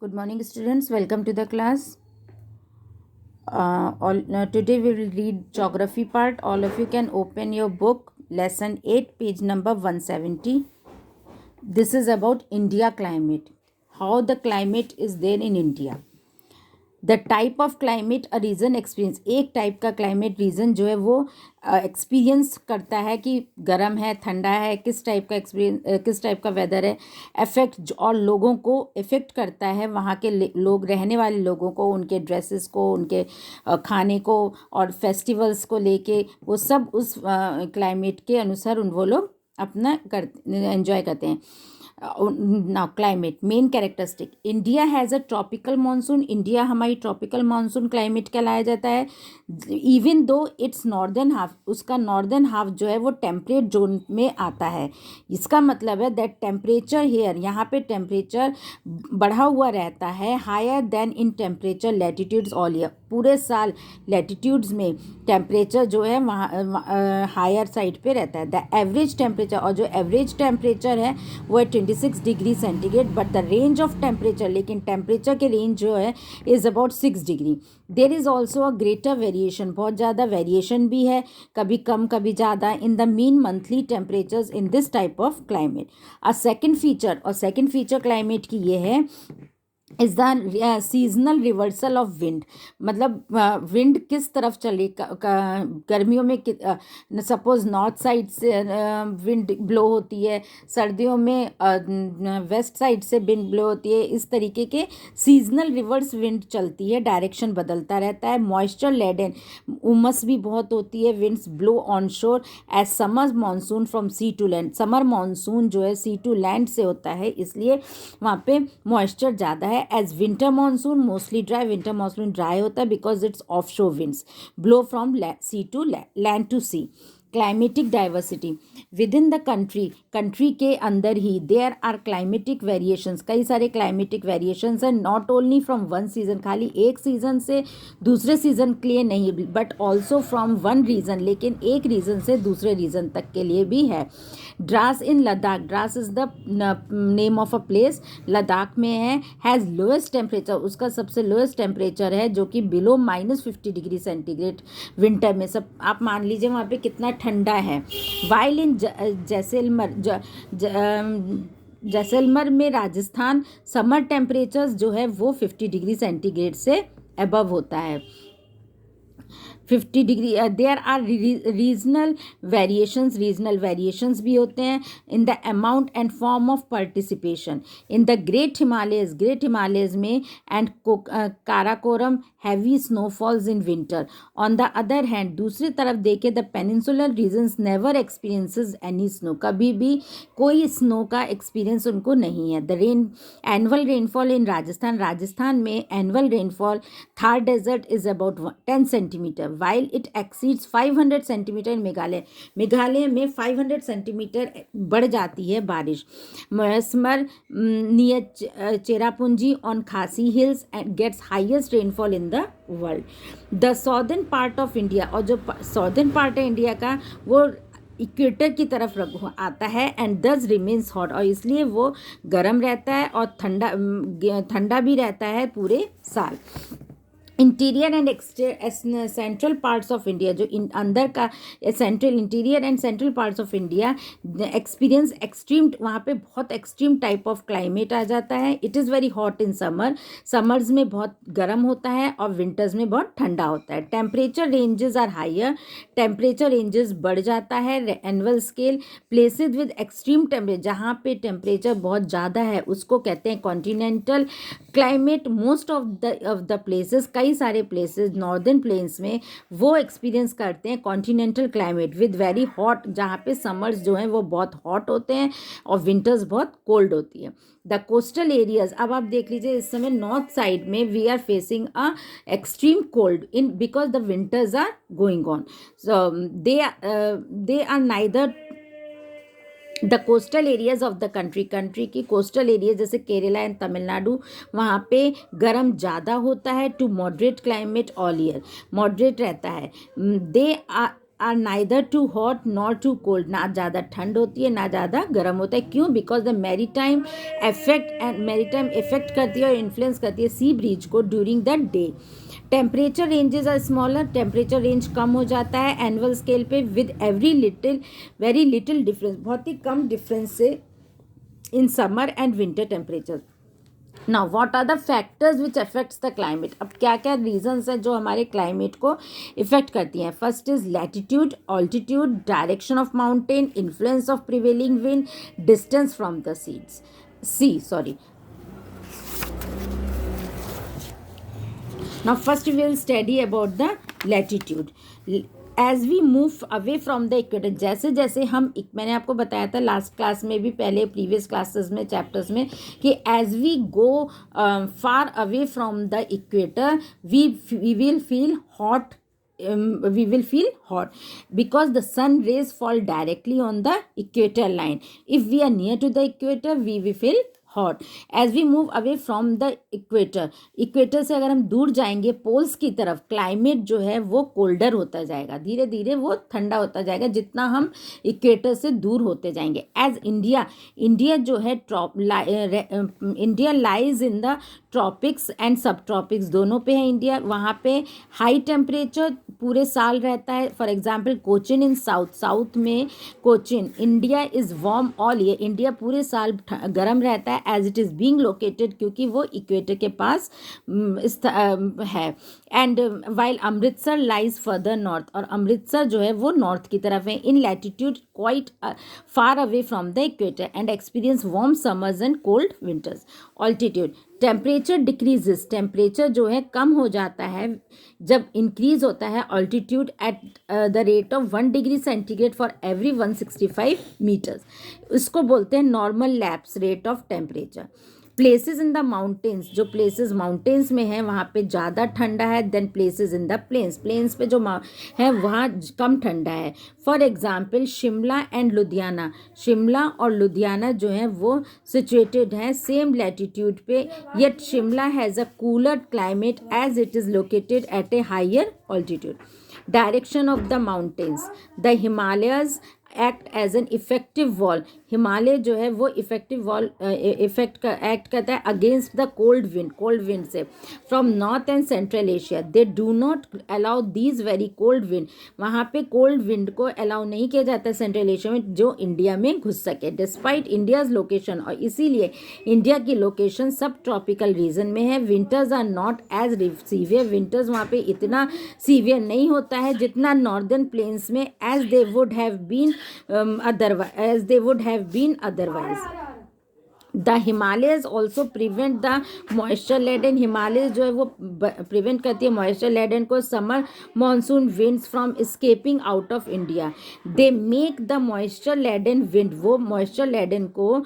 Good morning, students. Welcome to the class. Today we will read geography part. All of you can open your book, lesson 8, page number 170. This is about India climate. How the climate is there in India. The type of climate a region experience, एक type का climate region जो है वो experience करता है कि गर्म है, ठंडा है, किस टाइप का एक्सपीरियंस, किस टाइप का वेदर है, अफेक्ट और लोगों को इफ़ेक्ट करता है, वहाँ के लोग, रहने वाले लोगों को, उनके ड्रेसेस को, उनके खाने को और फेस्टिवल्स को लेके, वो सब उस क्लाइमेट के अनुसार वो लोग अपना एंजॉय करते हैं. Now climate main characteristic, India has a tropical monsoon. India हमारी tropical monsoon climate कहलाया जाता है. Even though its northern half, उसका northern half जो है वो temperate zone में आता है. इसका मतलब है that temperature here, यहाँ पे temperature बढ़ा हुआ रहता है higher than in temperature latitudes all year. पूरे साल latitudes में temperature जो है वहाँ हायर साइड पे रहता है. द एवरेज टेम्परेचर, और जो एवरेज टेम्परेचर है वो है 26 degree centigrade. But the range of temperature, लेकिन टेम्परेचर के रेंज जो है is about 6 degree. There is also a greater variation, बहुत ज़्यादा वेरिएशन भी है, कभी कम कभी ज़्यादा, in the mean monthly temperatures in this type of climate. A second feature, और सेकेंड फीचर क्लाइमेट की ये है, is the seasonal reversal of wind. मतलब विंड किस तरफ चले, गर्मियों में सपोज नॉर्थ साइड से विंड ब्लो होती है, सर्दियों में वेस्ट साइड से विंड ब्लो होती है. इस तरीके के सीजनल रिवर्स विंड चलती है, डायरेक्शन बदलता रहता है. मॉइस्चर लेडन, उमस भी बहुत होती है. Winds blow on shore as summer monsoon from sea to land. Summer monsoon जो है सी टू लैंड से होता है, इसलिए वहाँ पे मॉइस्चर ज़्यादा है. As winter monsoon mostly dry, winter monsoon dry होता है because it's off shore winds blow from sea to land to sea. Climatic diversity within the country के अंदर ही देयर आर क्लाइमेटिक वेरिएशंस, कई सारे climatic variations हैं. Not only from one season, खाली एक सीजन से दूसरे सीजन के लिए नहीं, but also from one region, लेकिन एक रीजन से दूसरे रीजन तक के लिए भी है. Draws in Ladakh, draws is the name of a place, Ladakh में है. हैज़ लोएस्ट टेम्परेचर, उसका सबसे लोएस्ट टेम्परेचर है जो कि बिलो -50 डिग्री सेंटीग्रेड विंटर में. सब आप मान लीजिए वहाँ पे कितना ठंडा है. वाइल इन जैसलमेर में राजस्थान, समर टेम्परेचर्स जो है वो 50 डिग्री सेंटीग्रेड से अबव होता है. 50 degree. There are regional variations भी होते हैं in the amount and form of participation. In the great Himalayas में and Karakoram heavy snowfalls in winter. On the other hand, दूसरी तरफ देखे, the peninsular regions never experiences any snow, कभी भी कोई स्नो का एक्सपीरियंस उनको नहीं है. The annual rainfall in Rajasthan में annual rainfall Thar desert is about 10 centimetre, while it exceeds 500 centimetre in Meghalaya में 500 सेंटीमीटर बढ़ जाती है बारिश. Mawsynram near Cherrapunji on Khasi hills and gets highest rainfall in the world. The southern part of India, और जो सॉर्दर्न part है India का वो इक्वेटर की तरफ आता है. एंड दस रिमेन्स हॉट, और इसलिए वो गर्म रहता है और ठंडा भी रहता है पूरे साल. Interior and central parts of India, जो अंदर का interior and central parts of India experience extreme, वहाँ पे बहुत एक्सट्रीम टाइप ऑफ क्लाइमेट आ जाता है. It is very hot in summers में बहुत गर्म होता है और विंटर्स में बहुत ठंडा होता है. Temperature ranges are higher, temperature ranges बढ़ जाता है. Annual scale places with extreme temperature, जहाँ पे टेम्परेचर बहुत ज़्यादा है उसको कहते हैं continental climate. Most of the places, कई सारे प्लेसेस नॉर्दर्न प्लेन्स में वो एक्सपीरियंस करते हैं continental climate with very hot, जहाँ पे समर्स जो हैं वो बहुत हॉट होते हैं और विंटर्स बहुत कोल्ड होती है. द कोस्टल एरियाज, अब आप देख लीजिए इस समय नॉर्थ साइड में we are facing a extreme cold in because the winters are going on. So they are neither the coastal areas of the country की कोस्टल एरिया जैसे केरला एंड तमिलनाडु, वहाँ पे गर्म ज़्यादा होता है. Too moderate climate all year, moderate रहता है. They are neither too hot nor too cold, ना ज़्यादा ठंड होती है ना ज़्यादा गर्म होता है. क्यों? बिकॉज द मैरीटाइम इफेक्ट करती है और इन्फ्लुएंस करती है सी ब्रीज को during the day. Temperature ranges are smaller, temperature range कम हो जाता है एनुअल स्केल पे विद वेरी लिटिल डिफरेंस, बहुत ही कम डिफरेंस से in summer and winter temperature. Now what are the factors which affects the climate. अब क्या क्या रीजंस हैं जो हमारे क्लाइमेट को इफेक्ट करती हैं. First is latitude, altitude, direction of mountain, influence of prevailing wind, distance from the sea. Now first we will study about the latitude. As we move away from the equator, जैसे जैसे हम, मैंने आपको बताया था last class में भी, पहले प्रीवियस क्लासेस में चैप्टर्स में, कि as we go far away from the equator we will feel hot. We will feel hot because the sun rays fall directly on the equator line. If we are near to the equator we will feel hot. As we move away from the equator से अगर हम दूर जाएंगे poles की तरफ, climate जो है वो कोल्डर होता जाएगा, धीरे धीरे वो ठंडा होता जाएगा जितना हम इक्वेटर से दूर होते जाएंगे. एज इंडिया जो है India lies in the tropics and सब ट्रॉपिक्स, दोनों पे है इंडिया. वहाँ पे हाई टेम्परेचर पूरे साल रहता है. For example Cochin in south में Cochin, India is warm all year, India पूरे साल गर्म रहता है as it is being located, क्योंकि वो इक्वेटर के पास है. And while Amritsar lies further north, और अमृतसर जो है वो नॉर्थ की तरफ है, in latitude quite far away from the equator and experience warm summers and cold winters. Altitude, temperature decreases, temperature जो है कम हो जाता है जब इंक्रीज होता है altitude at the rate of 1 degree centigrade for every 165 metres. इसको बोलते हैं normal lapse rate of temperature. Places in the mountains, जो प्लेसेस माउंटेन्स में हैं वहाँ पे ज़्यादा ठंडा है than places in the plains पे जो है वहाँ कम ठंडा है. For example Shimla and Ludhiana, Shimla और लुधियाना जो है वो सिचुएटेड हैं सेम लैटिट्यूड पे, yet Shimla has a cooler climate as it is located at a higher altitude. Direction of the mountains, the Himalayas act as an effective wall, Himalaya जो है वो इफेक्टिव वॉल एक्ट करता है अगेंस्ट द कोल्ड विंड से from north and central Asia. They do not allow these very cold wind, वहाँ पे cold wind को allow नहीं किया जाता सेंट्रल एशिया में जो इंडिया में घुस सके, डिस्पाइट इंडियाज लोकेशन. और इसीलिए इंडिया की लोकेशन सब ट्रॉपिकल रीजन में है. Winters are not as severe, winters वहाँ पे इतना सीवियर नहीं होता है जितना नॉर्दर्न प्लेन्स में as they would have been otherwise. The Himalayas also prevent the moisture laden, Himalaya जो है वो प्रिवेंट करती है मॉइस्चर लेडन को summer monsoon winds from escaping out of India. They make the moisture laden wind, वो moisture laden को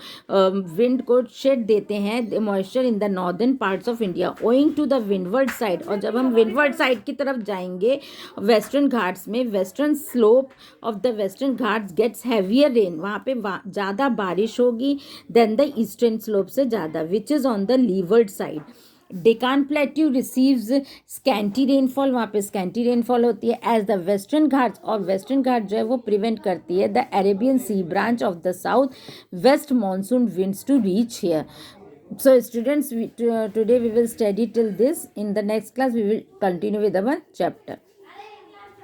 wind को shed देते हैं moisture in the northern parts of India owing to the windward side. और जब हम windward side की तरफ जाएंगे वेस्टर्न घाट्स में, western slope of the western Ghats gets heavier rain, वहाँ पे ज़्यादा बारिश होगी देन द ईस्टर्न स्लोप से ज़्यादा, which is on the levered side. Deccan plateau receives scanty rainfall, वहाँ पे स्कैंटी रेनफॉल होती है एज द वेस्टर्न घाट्स, और वेस्टर्न घाट जो है वो प्रिवेंट करती है the Arabian sea branch of the south west monsoon winds to reach here. So students, today we will study till this. In the next class we will continue with our chapter.